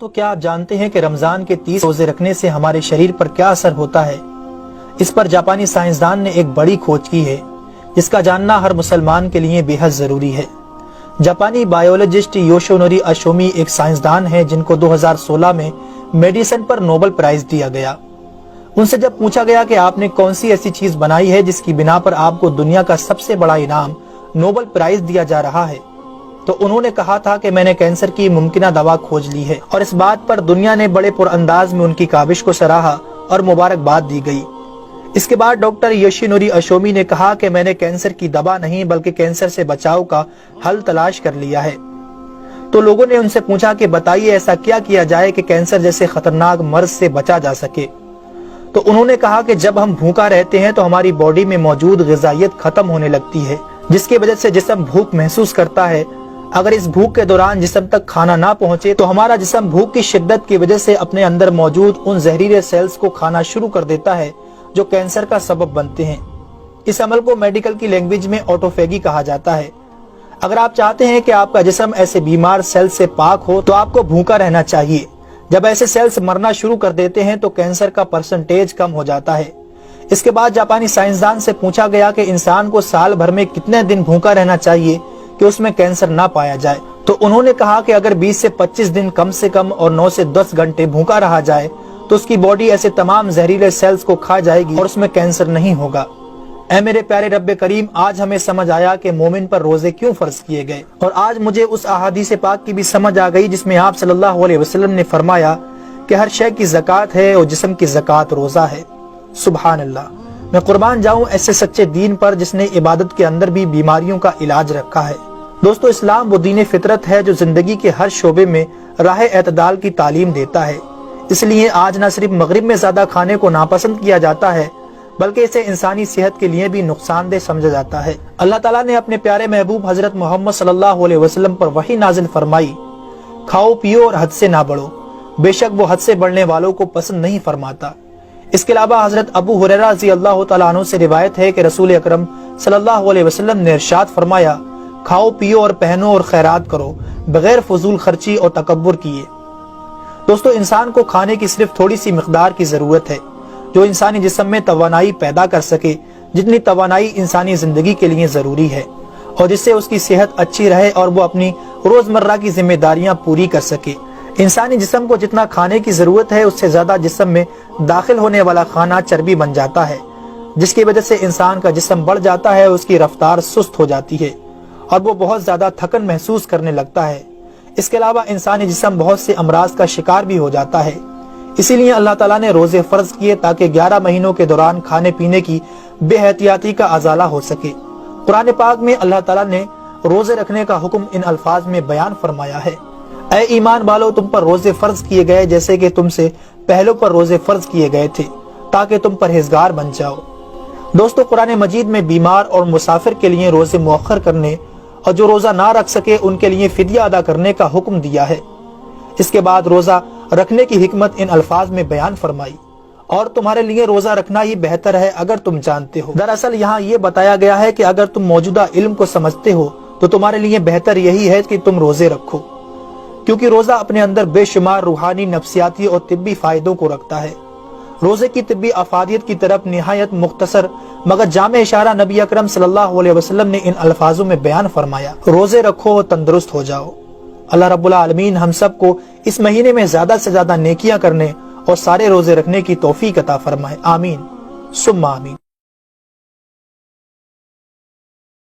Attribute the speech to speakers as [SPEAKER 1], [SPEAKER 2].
[SPEAKER 1] تو کیا آپ جانتے ہیں کہ رمضان کے 30 روزے رکھنے سے ہمارے شریر پر کیا اثر ہوتا ہے؟ اس پر جاپانی سائنسدان نے ایک بڑی کھوج کی ہے جس کا جاننا ہر مسلمان کے لیے بے حد ضروری ہے۔ جاپانی بایولوجسٹ یوشونوری اشومی ایک سائنسدان ہے جن کو 2016 میں میڈیسن پر نوبل پرائز دیا گیا۔ ان سے جب پوچھا گیا کہ آپ نے کون سی ایسی چیز بنائی ہے جس کی بنا پر آپ کو دنیا کا سب سے بڑا انعام نوبل پرائز دیا جا رہا ہے، تو انہوں نے کہا تھا کہ میں نے کینسر کی ممکنہ دوا کھوج لی ہے، اور اس بات پر دنیا نے بڑے پر انداز میں ان کی کاوش کو سراہا اور مبارکباد دی گئی۔ اس کے بعد ڈاکٹر یوشینوری اشومی نے کہا کہ میں نے کینسر کی دوا نہیں بلکہ کینسر سے بچاؤ کا حل تلاش کر لیا ہے۔ تو لوگوں نے ان سے پوچھا کہ بتائیے ایسا کیا کیا جائے کہ کینسر جیسے خطرناک مرض سے بچا جا سکے؟ تو انہوں نے کہا کہ جب ہم بھوکا رہتے ہیں تو ہماری باڈی میں موجود غذائیت ختم ہونے لگتی ہے، جس کی وجہ سے جسم بھوک محسوس کرتا ہے۔ اگر اس بھوک کے دوران جسم تک کھانا نہ پہنچے تو ہمارا جسم بھوک کی شدت کی وجہ سے اپنے اندر موجود ان زہریلے سیلز کو کھانا شروع کر دیتا ہے جو کینسر کا سبب بنتے ہیں۔ اس عمل کو میڈیکل کی لینگویج میں آٹوفیگی کہا جاتا ہے۔ اگر آپ چاہتے ہیں کہ آپ کا جسم ایسے بیمار سیل سے پاک ہو تو آپ کو بھوکا رہنا چاہیے۔ جب ایسے سیلز مرنا شروع کر دیتے ہیں تو کینسر کا پرسنٹیج کم ہو جاتا ہے۔ اس کے بعد جاپانی سائنسدان سے پوچھا گیا کہ انسان کو سال بھر میں کتنے دن بھوکا رہنا چاہیے کہ اس میں کینسر نہ پایا جائے؟ تو انہوں نے کہا کہ اگر 20 سے 25 دن کم سے کم اور 9 سے 10 گھنٹے بھوکا رہا جائے تو اس کی باڈی ایسے تمام زہریلے سیلز کو کھا جائے گی اور اس میں کینسر نہیں ہوگا۔ اے میرے پیارے رب کریم، آج ہمیں سمجھ آیا کہ مومن پر روزے کیوں فرض کیے گئے، اور آج مجھے اس احادیث پاک کی بھی سمجھ آ گئی جس میں آپ صلی اللہ علیہ وسلم نے فرمایا کہ ہر شے کی زکوٰۃ ہے اور جسم کی زکوٰۃ روزہ ہے۔ سبحان اللہ! میں قربان جاؤں ایسے سچے دین پر جس نے عبادت کے اندر بھی بیماریوں کا علاج رکھا ہے۔ دوستو، اسلام وہ دین فطرت ہے جو زندگی کے ہر شعبے میں راہ اعتدال کی تعلیم دیتا ہے۔ اس لیے آج نہ صرف مغرب میں زیادہ کھانے کو ناپسند کیا جاتا ہے بلکہ اسے انسانی صحت کے لیے بھی نقصان دہ سمجھا جاتا ہے۔ اللہ تعالیٰ نے اپنے پیارے محبوب حضرت محمد صلی اللہ علیہ وسلم پر وحی نازل فرمائی، کھاؤ پیو اور حد سے نہ بڑھو، بے شک وہ حد سے بڑھنے والوں کو پسند نہیں فرماتا۔ اس کے علاوہ حضرت ابو ہریرہ رضی اللہ تعالیٰ عنہ سے روایت ہے کہ رسول اکرم صلی اللہ علیہ وسلم نے ارشاد فرمایا، کھاؤ پیو اور پہنو اور خیرات کرو بغیر فضول خرچی اور تکبر کیے۔ دوستو، انسان کو کھانے کی صرف تھوڑی سی مقدار کی ضرورت ہے جو انسانی جسم میں توانائی پیدا کر سکے، جتنی توانائی انسانی زندگی کے لیے ضروری ہے، اور جس سے اس کی صحت اچھی رہے اور وہ اپنی روزمرہ کی ذمہ داریاں پوری کر سکے۔ انسانی جسم کو جتنا کھانے کی ضرورت ہے اس سے زیادہ جسم میں داخل ہونے والا کھانا چربی بن جاتا ہے، جس کی وجہ سے انسان کا جسم بڑھ جاتا ہے، اس کی رفتار سست ہو جاتی ہے اور وہ بہت زیادہ تھکن محسوس کرنے لگتا ہے۔ اس کے علاوہ انسانی جسم بہت سے امراض کا شکار بھی ہو جاتا ہے۔ اسی لیے اللہ تعالیٰ نے روزے فرض کیے تاکہ 11 مہینوں کے دوران کھانے پینے کی بے احتیاطی کا ازالہ ہو سکے۔ قرآن پاک میں اللہ تعالیٰ نے روزے رکھنے کا حکم ان الفاظ میں بیان فرمایا ہے، اے ایمان والو، تم پر روزے فرض کیے گئے جیسے کہ تم سے پہلوں پر روزے فرض کیے گئے تھے تاکہ تم پرہیزگار بن جاؤ۔ دوستو، قرآن مجید میں بیمار اور مسافر کے لیے روزے مؤخر کرنے اور جو روزہ نہ رکھ سکے ان کے لیے فدیہ ادا کرنے کا حکم دیا ہے۔ اس کے بعد روزہ رکھنے کی حکمت ان الفاظ میں بیان فرمائی، اور تمہارے لیے روزہ رکھنا ہی بہتر ہے اگر تم جانتے ہو۔ دراصل یہاں یہ بتایا گیا ہے کہ اگر تم موجودہ علم کو سمجھتے ہو تو تمہارے لیے بہتر یہی ہے کہ تم روزے رکھو، کیونکہ روزہ اپنے اندر بے شمار روحانی، نفسیاتی اور طبی فائدوں کو رکھتا ہے۔ روزے کی طبی افادیت کی طرف نہایت مختصر مگر جامع اشارہ نبی اکرم صلی اللہ علیہ وسلم نے ان الفاظوں میں بیان فرمایا، روزے رکھو اور تندرست ہو جاؤ۔ اللہ رب العالمین ہم سب کو اس مہینے میں زیادہ سے زیادہ نیکیاں کرنے اور سارے روزے رکھنے کی توفیق عطا فرمائے۔ آمین ثم آمین۔